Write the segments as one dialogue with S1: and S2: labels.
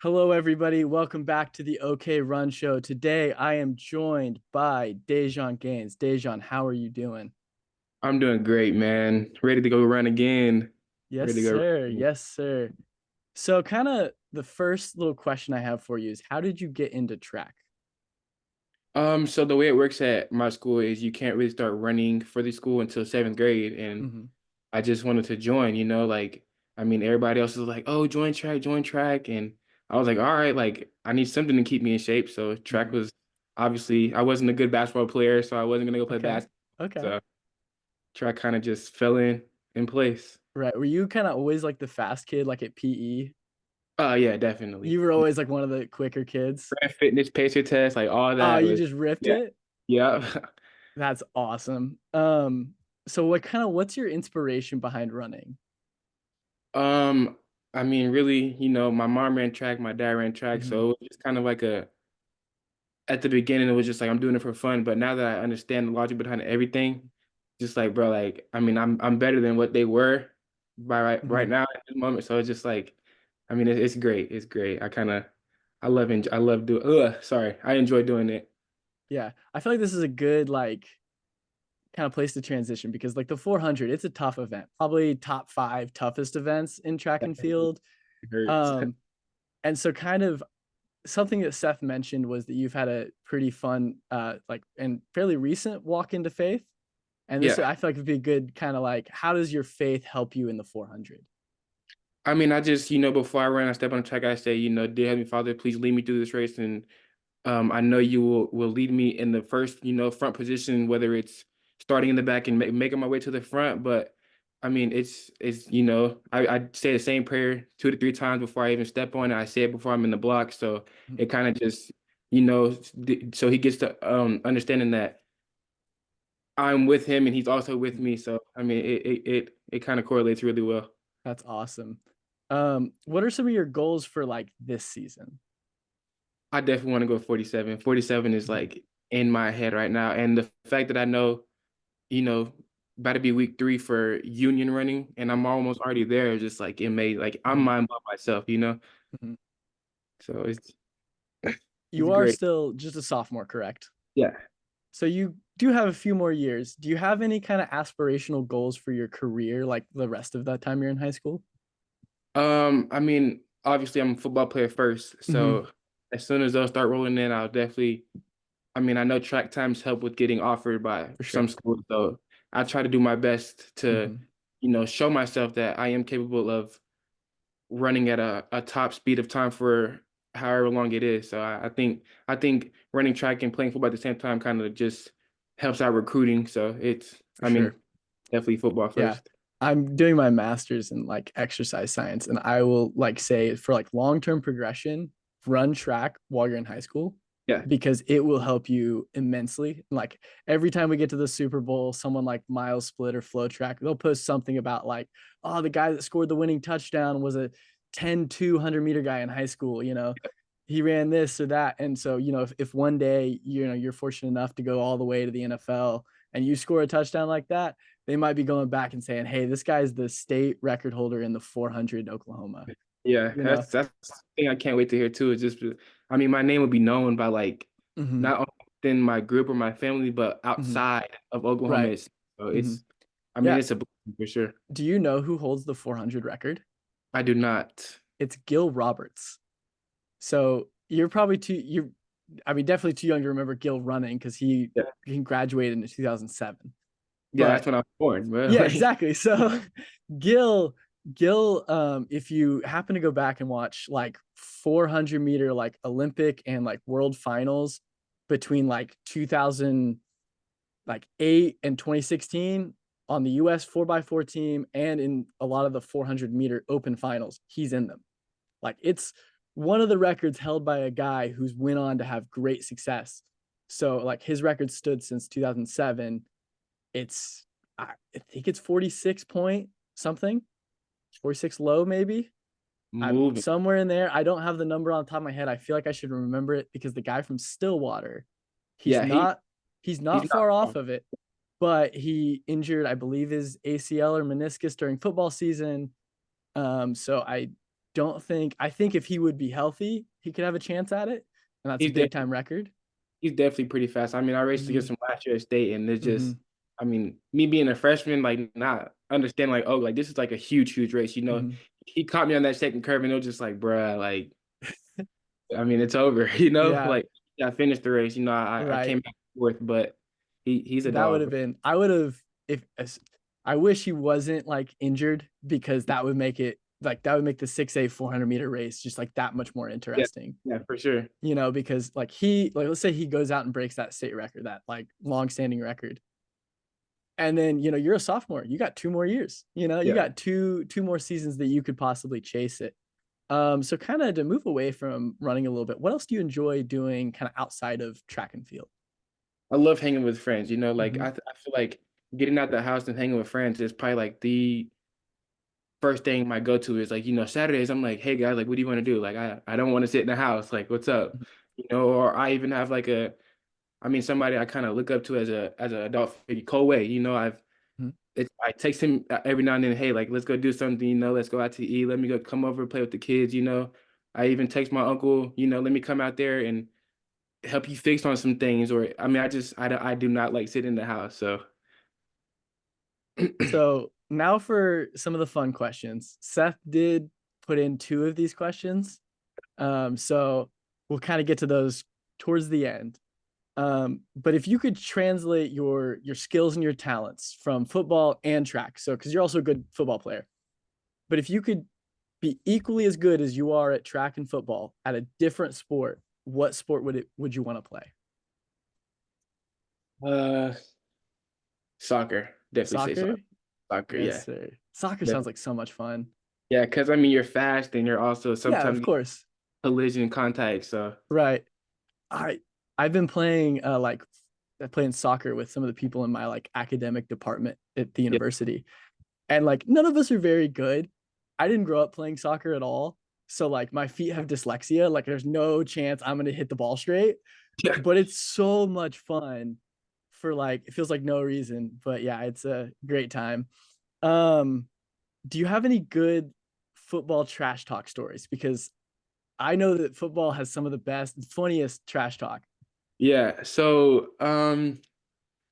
S1: Hello, everybody. Welcome back to the OK Run Show. Today, I am joined by Daijon Gaines. Daijon, how are you doing?
S2: I'm doing great, man. Ready to go run again.
S1: Yes,
S2: Ready to go run
S1: sir.
S2: again.
S1: Yes, sir. So, kind of the first little question I have for you is how did you get into track?
S2: So the way it works at my school is you can't really start running for the school until seventh grade. And
S1: Hmm.
S2: I just wanted to join, everybody else is like, oh, join track. And I was like, all right, like I need something to keep me in shape. So track
S1: Hmm.
S2: was obviously I wasn't a good basketball player, so I wasn't gonna go play
S1: Okay.
S2: basketball.
S1: Okay.
S2: So track kind of just fell in place.
S1: Right. Were you kind of always like the fast kid, like at PE?
S2: Yeah, definitely.
S1: You were always like one of the quicker kids.
S2: Ran fitness, pacer test, like all
S1: Oh,
S2: that
S1: you
S2: was,
S1: just ripped
S2: yeah.
S1: it?
S2: Yeah.
S1: That's awesome. So what's your inspiration behind running?
S2: Um, really, my mom ran track, my dad ran track,
S1: Hmm.
S2: so it was just kind of like at the beginning, it was just like I'm doing it for fun, but now that I understand the logic behind everything, just like, bro, like, I'm better than what they were by right
S1: Hmm.
S2: now at this moment, so it's just like, it's great, it's great. I love doing. Sorry, I enjoy doing it.
S1: Yeah, I feel like this is a good like kind of place to transition because like the 400, it's a tough event, probably top five toughest events in track and field.
S2: It hurts.
S1: Um, and so kind of something that Seth mentioned was that you've had a pretty fun, like and fairly recent walk into faith. And this
S2: Yeah.
S1: I feel like would be a good kind of like how does your faith help you in the 400?
S2: I just, before I run, I step on the track, I say, dear Heavenly Father, please lead me through this race. And I know you will lead me in the first, front position, whether it's starting in the back and making my way to the front. But it's I say the same prayer 2 to 3 times before I even step on it. I say it before I'm in the block. So it kind of just, so he gets to understanding that I'm with him and he's also with me. So it kind of correlates really well.
S1: That's awesome. What are some of your goals for like this season?
S2: I definitely want to go 47. 47 is
S1: Mhm.
S2: like in my head right now. And the fact that I know, you know, about to be week 3 for union running and I'm almost already there, just like it made like I'm
S1: Mhm.
S2: mind blown myself, you know?
S1: Mhm.
S2: So it's
S1: You are
S2: great.
S1: still just a sophomore, correct?
S2: Yeah.
S1: So you do have a few more years. Do you have any kind of aspirational goals for your career, like the rest of that time you're in high school?
S2: Obviously I'm a football player first.
S1: Hmm.
S2: So as soon as those start rolling in, I'll definitely I know track times help with getting offered by
S1: For
S2: some
S1: sure.
S2: schools. So I try to do my best to,
S1: Hmm.
S2: show myself that I am capable of running at a top speed of time for however long it is. So I think running track and playing football at the same time kind of just helps out recruiting. So
S1: For sure.
S2: definitely football
S1: Yeah.
S2: first.
S1: I'm doing my master's in like exercise science, and I will like say for like long-term progression, run track while you're in high school
S2: Yeah.
S1: because it will help you immensely. Like every time we get to the Super Bowl, someone like Miles Split or Flow Track, they'll post something about like, oh, the guy that scored the winning touchdown was a 10-200 meter guy in high school, he ran this or that. And so, if one day, you're fortunate enough to go all the way to the NFL and you score a touchdown like that, they might be going back and saying, hey, this guy's the state record holder in the 400 in Oklahoma,
S2: Yeah,
S1: you know?
S2: that's the thing I can't wait to hear too. Is just, my name will be known by like
S1: Mm-hmm.
S2: not only within my group or my family, but
S1: Mm-hmm.
S2: outside of Oklahoma.
S1: Right.
S2: So
S1: Mm-hmm. Yeah.
S2: it's a blessing for sure.
S1: Do you know who holds the 400 record?
S2: I do not.
S1: It's Gil Roberts. So you're probably definitely too young to remember Gil running because
S2: Yeah,
S1: he graduated in 2007.
S2: yeah, that's
S1: But
S2: when I was born. But
S1: yeah,
S2: like,
S1: exactly. So Gil, Gil, if you happen to go back and watch like 400-meter like Olympic and like world finals between like 2008 and 2016 on the US 4x4 team and in a lot of the 400-meter open finals, he's in them. Like it's one of the records held by a guy who's went on to have great success. So like his record stood since 2007. I think it's 46 point something, 46 low maybe. I'm
S2: moving.
S1: somewhere in there. I don't have the number on the top of my head. I feel like I should remember it because the guy from Stillwater, he's
S2: Yeah,
S1: not he's
S2: he's
S1: not
S2: not
S1: far off
S2: wrong.
S1: of it, but he injured, I believe, his ACL or meniscus during football season. So I I think if he would be healthy, he could have a chance at it, and that's a
S2: He's
S1: big
S2: definitely
S1: time record.
S2: he's definitely pretty fast. I mean, I raced
S1: Mhm,
S2: against him last year at state, and it's just,
S1: mhm,
S2: I mean, me being a freshman, like not understanding, like, oh, like this is like a huge, huge race.
S1: mhm.
S2: He caught me on that second curve, and it was just like, bruh, like, I mean, it's over. You know,
S1: Yeah,
S2: like I finished the race. I
S1: right.
S2: came back fourth, but he's a
S1: That would
S2: dog,
S1: have
S2: bro.
S1: been I would have if as I wish he wasn't, like, injured because that would make the 6A 400-meter race just, like, that much more
S2: Yeah,
S1: interesting,
S2: yeah, for sure.
S1: because, let's say he goes out and breaks that state record, that, like, long-standing record, and then, you're a sophomore, you got 2 more years, you
S2: Yeah,
S1: got 2 more seasons that you could possibly chase it. So kinda to move away from running a little bit, what else do you enjoy doing kinda outside of track and field?
S2: I love hanging with friends. Like
S1: Mhm,
S2: I feel like getting out the house and hanging with friends is probably like the first thing my go-to is like, Saturdays, I'm like, hey guys, like, what do you want to do? Like, I don't want to sit in the house. Like, what's up?
S1: mhm,
S2: Or I even have like I mean, somebody I kind of look up to as an adult figure, Cole Way.
S1: mhm.
S2: I text him every now and then, hey, like, let's go do something, let's go out to eat. Let me go come over, play with the kids. I even text my uncle, let me come out there and help you fix on some things. Or, I mean, I do not like sitting in the house. So,
S1: So now for some of the fun questions. Seth did put in 2 of these questions. So we'll kind of get to those towards the end. But if you could translate your skills and your talents from football and track, so because you're also a good football player, but if you could be equally as good as you are at track and football at a different sport, what sport would you want to play?
S2: uh, soccer, definitely say
S1: Soccer?
S2: soccer. Soccer,
S1: Yes,
S2: yeah.
S1: sir. Soccer sounds like so much fun.
S2: Yeah, because I mean, you're fast and you're also
S1: Yeah,
S2: sometimes
S1: of course.
S2: collision contact. So
S1: Right. I I've been playing playing soccer with some of the people in my like academic department at the
S2: yeah,
S1: university. And like none of us are very good. I didn't grow up playing soccer at all. So like my feet have dyslexia. Like there's no chance I'm gonna hit the ball straight.
S2: yeah.
S1: But it's so much fun for like it feels like no reason. But yeah, it's a great time. Um, do you have any good football trash talk stories? Because I know that football has some of the best, funniest trash talk.
S2: Yeah. So,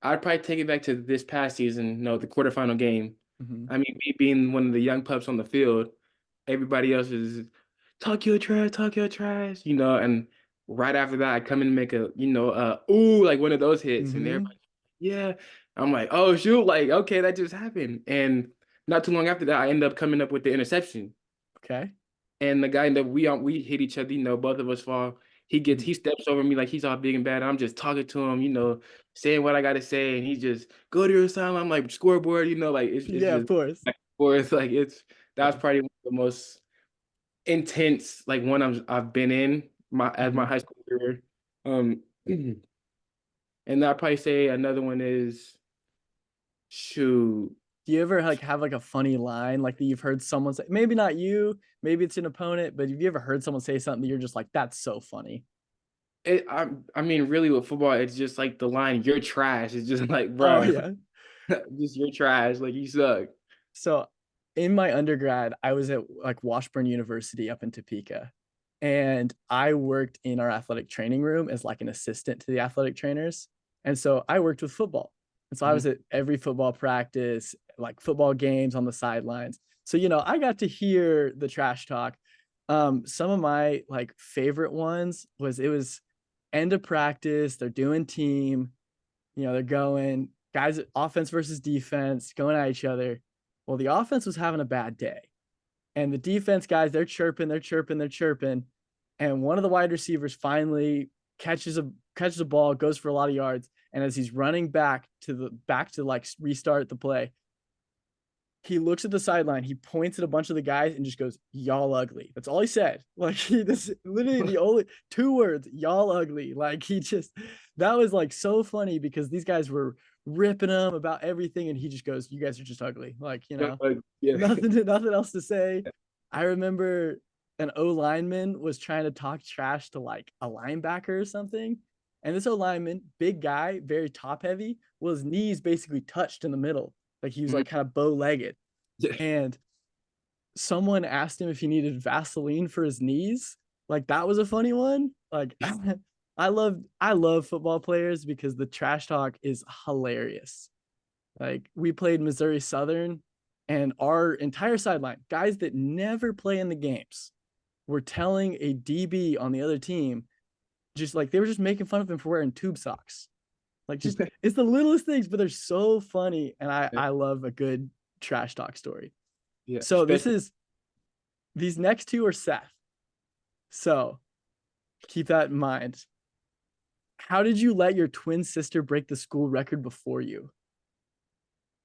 S2: I'd probably take it back to this past season. The quarterfinal game.
S1: Mhm.
S2: I mean, me being one of the young pups on the field, everybody else is talk your trash. And right after that, I come in and make ooh, like one of those hits, and
S1: Mhm.
S2: everybody, yeah. I'm like, oh shoot, like okay, that just happened, and not too long after that, I end up coming up with the interception.
S1: Okay.
S2: And the guy that we hit each other, both of us fall.
S1: Mhm.
S2: He steps over me like he's all big and bad. I'm just talking to him, saying what I gotta say, and he just go to your side. I'm like scoreboard, like it's
S1: Yeah, of
S2: just
S1: course.
S2: back and forth. Like that was
S1: Yeah.
S2: probably one of the most intense like one I've been in my
S1: Mhm.
S2: high school career. Um, and I'd probably say another one is shoot.
S1: Do you ever like have like a funny line like that you've heard someone say? Maybe not you, maybe it's an opponent, but have you ever heard someone say something that you're just like, that's so funny?
S2: I mean, really with football, it's just like the line "you're trash." It's just like,
S1: Oh
S2: bro.
S1: yeah.
S2: Just you're trash, like you suck.
S1: So in my undergrad, I was at like Washburn University up in Topeka. And I worked in our athletic training room as like an assistant to the athletic trainers. And so I worked with football. And so I was
S2: Mhm.
S1: at every football practice, like football games on the sidelines. So, I got to hear the trash talk. Some of my like favorite ones was it was end of practice, they're doing team, they're going guys offense versus defense, going at each other. Well, the offense was having a bad day. And the defense guys, they're chirping, they're chirping, they're chirping. And one of the wide receivers finally catches a ball, goes for a lot of yards. And as he's running back to like restart the play, he looks at the sideline, he points at a bunch of the guys and just goes, "Y'all ugly." That's all he said. Like this literally the only 2 words, "Y'all ugly." Like that was like so funny because these guys were ripping him about everything, and he just goes, "You guys are just ugly." Like,
S2: Yeah.
S1: nothing else to say. I remember an O lineman was trying to talk trash to like a linebacker or something. And this O lineman, big guy, very top heavy, well, his knees basically touched in the middle. Like he was
S2: Mhm.
S1: like kind of bow legged.
S2: Yeah.
S1: And someone asked him if he needed Vaseline for his knees. Like that was a funny one. Like I love football players because the trash talk is hilarious. Like we played Missouri Southern and our entire sideline, guys that never play in the games, were telling a DB on the other team just like they were just making fun of him for wearing tube socks. Like just it's the littlest things, but they're so funny and I
S2: Yeah,
S1: I love a good trash talk story.
S2: yeah,
S1: So this
S2: especially
S1: is these next two are Seth. So keep that in mind. How did you let your twin sister break the school record before you?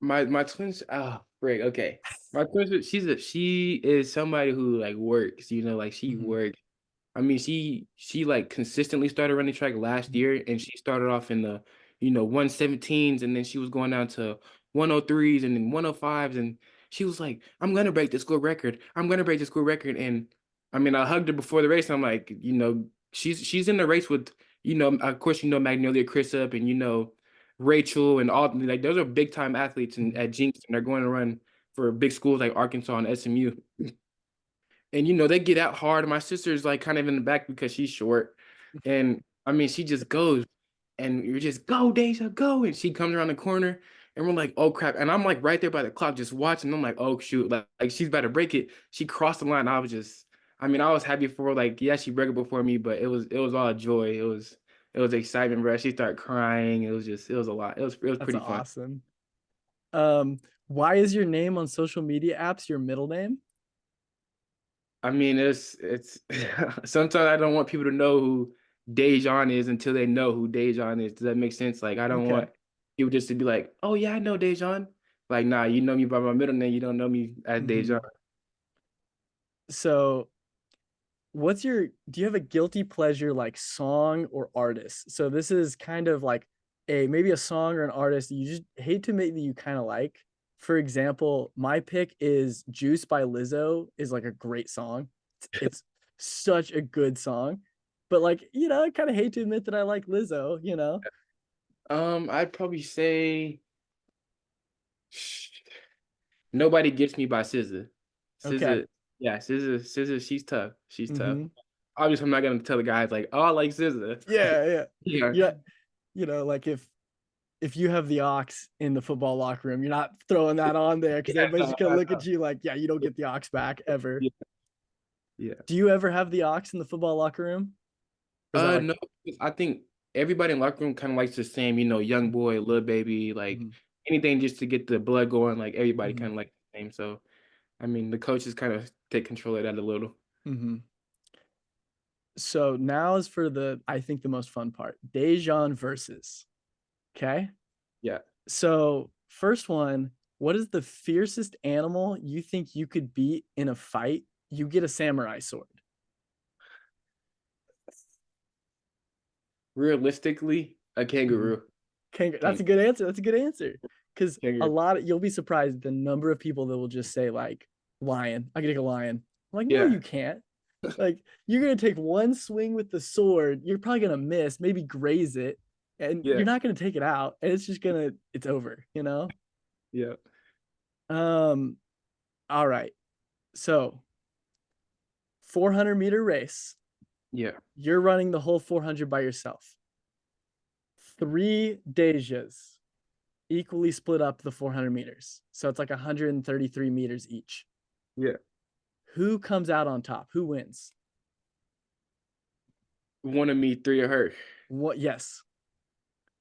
S2: my twins. Oh, great. Okay, my twins. She is somebody who like works. Like she
S1: Mhm,
S2: works. I mean, she like consistently started running track last
S1: mhm,
S2: year, and she started off in the 117s, and then she was going down to 103s and then 105s, and she was like, "I'm gonna break the school record. I'm gonna break the school record." And I mean, I hugged her before the race. I'm like, she's in the race with of course Magnolia Crisp and Rachel and all like those are big time athletes and
S1: mhm.
S2: at Jinx, and they're going to run for big schools like Arkansas and SMU. And they get out hard. My sister's like kind of in the back because she's short. And I mean, she just goes and you're just go, Deja, go. And she comes around the corner and we're like, oh crap. And I'm like right there by the clock just watching. I'm like, oh shoot, like she's about to break it. She crossed the line. I was happy for her. Like, yeah, she broke it before me, but it was all joy. It was excitement, bro. She started crying. It was a lot. It was
S1: That's
S2: pretty fun.
S1: awesome. Um, why is your name on social media apps your middle name?
S2: I mean, it's sometimes I don't want people to know who Daijon is until they know who Daijon is. Does that make sense? Like, I don't
S1: Okay.
S2: want people just to be like, "Oh yeah, I know Daijon." Like, nah, you know me by my middle name. You don't know me as Daijon.
S1: Mhm. So do you have a guilty pleasure like song or artist? So this is kind of like maybe a song or an artist you just hate to make that you kind of like. For example, my pick is Juice by Lizzo is like a great song. It's such a good song. But like, I kind of hate to admit that I like Lizzo.
S2: I'd probably say Nobody Gets Me by SZA.
S1: Okay.
S2: SZA, yeah, SZA, she's tough. She's tough.
S1: Mm-hmm.
S2: Obviously, I'm not gonna tell the guys like, "Oh, I like SZA."
S1: Yeah, yeah.
S2: Yeah,
S1: Yeah. Like if you have the aux in the football locker room, you're not throwing that on there because
S2: yeah,
S1: everybody's
S2: no,
S1: just gonna
S2: I
S1: look
S2: know.
S1: at you like, yeah, you don't get the aux back ever.
S2: Yeah, yeah.
S1: Do you ever have the aux in the football locker room? Or is that like,
S2: No, I think everybody in the locker room kind of likes the same, young boy, little baby, like
S1: mhm,
S2: anything just to get the blood going. Like everybody
S1: mhm,
S2: kind of like the same. So, I mean, the coaches kind of take control of that a little.
S1: mhm. So now is for I think the most fun part, Daijon versus. Okay.
S2: Yeah,
S1: So first one, what is the fiercest animal you think you could beat in a fight? You get a samurai sword.
S2: realistically, a
S1: Mhm.
S2: kangaroo.
S1: That's
S2: Kangaroo.
S1: a good answer. That's a good answer. Because
S2: Kangaroo.
S1: you'll be surprised the number of people that will just say like lion. I can take a lion. I'm like, no,
S2: Yeah,
S1: you can't. Like you're gonna take one swing with the sword. You're probably gonna miss, maybe graze it, and
S2: yeah,
S1: you're not gonna take it out. And it's over.
S2: yeah,
S1: Um. All right. So 400-meter race.
S2: yeah,
S1: You're running the whole 400 by yourself. Three Dejas equally split up the 400 meters. So it's like 133 meters each.
S2: yeah.
S1: Who comes out on top? Who wins?
S2: One of me, three of her.
S1: What? Yes.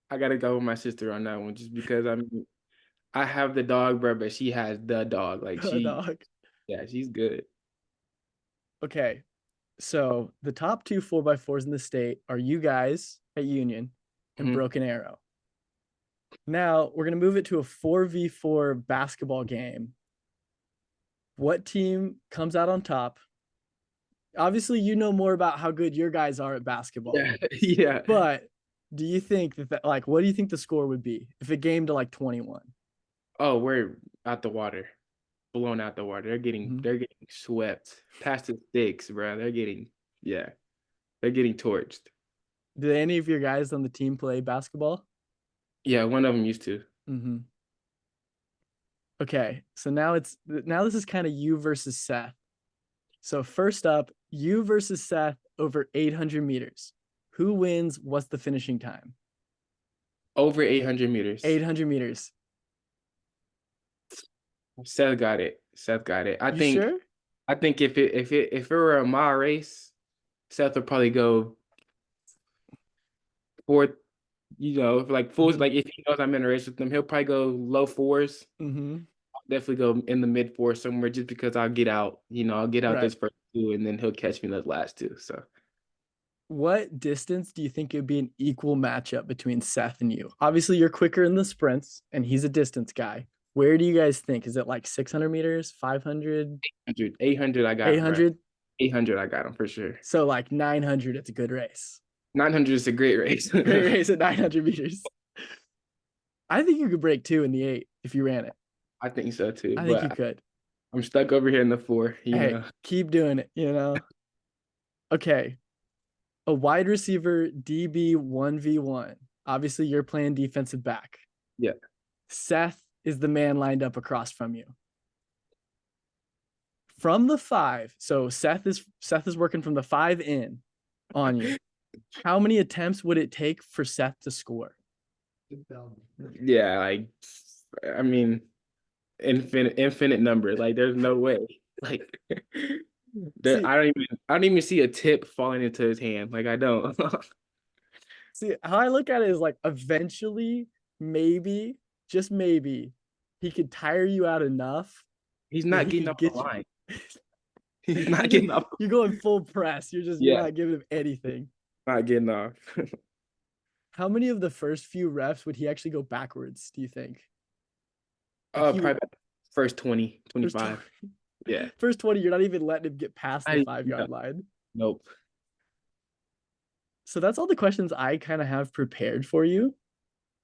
S2: I gotta go with my sister on that one, just because I have the dog, bro, but she has the dog. Like
S1: Dog.
S2: yeah, she's good.
S1: Okay. So the top two 4x4s in the state are you guys at Union and
S2: Mhm.
S1: Broken Arrow. Now we're going to move it to a 4v4 basketball game. What team comes out on top? Obviously, you know more about how good your guys are at basketball,
S2: Yeah, yeah.
S1: but do you think like, what do you think the score would be if it game to like 21?
S2: Oh, we're out the water, blown out the water. They're getting
S1: Mhm.
S2: they're getting swept past the sticks, bro. Yeah, they're getting torched.
S1: Do any of your guys on the team play basketball?
S2: Yeah, one of them used to.
S1: Mm-hmm. Okay, so now this is kind of you versus Seth. So first up, you versus Seth over 800 meters. Who wins? What's the finishing time?
S2: Over 800 meters.
S1: 800 meters.
S2: Seth got it. Seth got it.
S1: You sure?
S2: I think if it were a mile race, Seth would probably go fourth, like fools, like if he knows I'm in a race with him, he'll probably go low fours.
S1: Mm-hmm.
S2: I'll definitely go in the mid fours somewhere just because I'll get out, I'll get out
S1: Right.
S2: this first two and then he'll catch me in the last two. So
S1: What distance do you think it would be an equal matchup between Seth and you? Obviously, you're quicker in the sprints, and he's a distance guy. Where do you guys think? Is it like 600 meters, 500,
S2: 800 I got him, bro.
S1: 800?
S2: 800 I got him for sure.
S1: So like 900, it's a good race.
S2: 900 is a great race.
S1: Great race at 900 meters. I think you could break 2 in the 8 if you ran it.
S2: I think so too.
S1: I think you could.
S2: I'm stuck over here in the 4.
S1: Hey, keep doing it. Okay. A wide receiver DB 1v1. Obviously, you're playing defensive back.
S2: Yeah.
S1: Seth is the man lined up across from you. From the 5, so Seth is working from the 5 in on you. How many attempts would it take for Seth to score?
S2: Yeah, like I mean, infinite number. Like there's no way. Like I don't even see a tip falling into his hand. Like I don't.
S1: See, how I look at it is like eventually, maybe, just maybe, he could tire you out enough.
S2: He's not getting off the line. He's not getting off.
S1: You're going full press. You're not giving him anything.
S2: Not getting off.
S1: How many of the first few reps would he actually go backwards, do you think?
S2: Probably first 20, 25. Yeah.
S1: First 20, you're not even letting him get past the 5-yard line.
S2: Nope.
S1: So that's all the questions I kind of have prepared for you.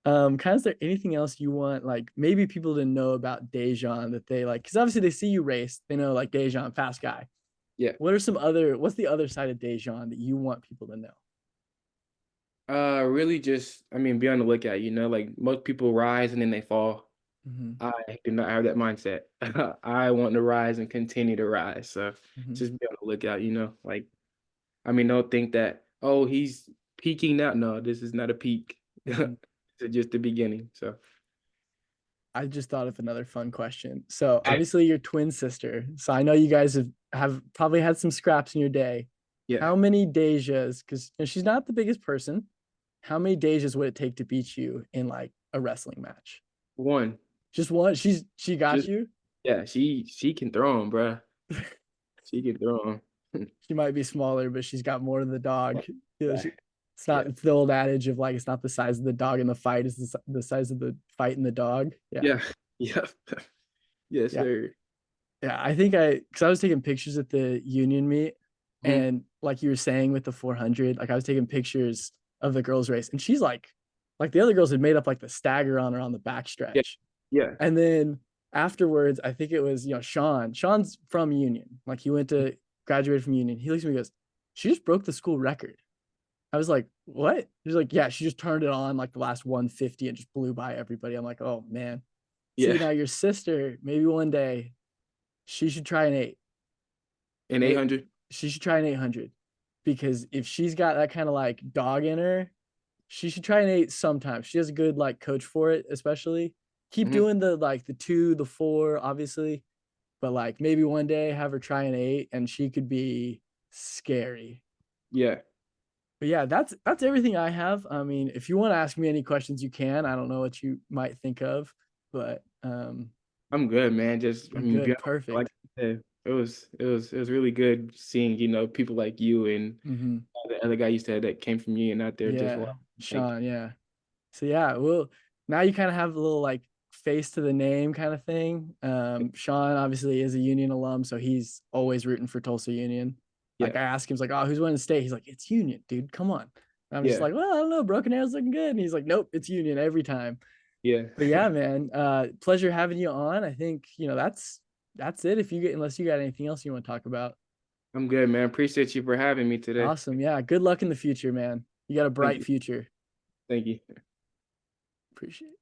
S1: Kind of, is there anything else you want, like maybe people to know about Daijon that they like? Because obviously they see you race, they know like Daijon, fast guy.
S2: Yeah.
S1: What's the other side of Daijon that you want people to know?
S2: Really just, be on the lookout, like most people rise and then they fall.
S1: Mm-hmm.
S2: I do not have that mindset. I want to rise and continue to rise. So just be on the lookout, like, don't think that, oh, he's peaking now. No, this is not a peak. It's just the beginning. So
S1: I just thought of another fun question. So obviously your twin sister. So I know you guys have probably had some scraps in your day.
S2: Yeah.
S1: How many Daijas, because she's not the biggest person, how many Daijas would it take to beat you in like a wrestling match?
S2: 1.
S1: Just one? She got you?
S2: Yeah, she can throw him, bro. She can throw him.
S1: She might be smaller, but she's got more than the dog. It's the old adage of like, it's not the size of the dog in the fight, it's the size of the fight in the dog.
S2: Yeah. Yes, sir.
S1: Yeah, I think because I was taking pictures at the union meet, and like you were saying with the 400, like I was taking pictures of the girls' race, and she's like the other girls had made up like the stagger on her on the backstretch.
S2: Yeah.
S1: And then afterwards, I think it was, Sean's from Union. Like he graduated from Union. He looks at me and goes, she just broke the school record. I was like, what? He's like, yeah, she just turned it on like the last 150 and just blew by everybody. I'm like, oh man. Yeah. See, now your sister, maybe one day, she should try an 8.
S2: An 800?
S1: She should try an 800. Because if she's got that kind of like dog in her, she should try an 8 sometimes. She has a good like coach for it, especially. Keep doing the 2, the 4, obviously. But like maybe one day have her try an 8 and she could be scary.
S2: Yeah.
S1: But yeah, that's everything I have. I mean, if you want to ask me any questions, you can. I don't know what you might think of, but
S2: I'm good, man. Just
S1: good, perfect.
S2: Like I said, it was really good seeing, people like you and the other guy you said that came from you and out there just
S1: Sean, yeah. So yeah, well, now you kind of have a little like face to the name kind of thing. Sean obviously is a Union alum, so he's always rooting for Tulsa Union. Like I asked him, he's like, oh, who's winning the state? He's like, it's Union, dude. Come on. And I'm just like, well, I don't know. Broken Arrow's looking good. And he's like, nope, it's Union every time.
S2: Yeah.
S1: But yeah, man. Pleasure having you on. I think, that's it. Unless you got anything else you want to talk about.
S2: I'm good, man. Appreciate you for having me today.
S1: Awesome. Yeah. Good luck in the future, man. You got a bright future.
S2: Thank you.
S1: Appreciate it.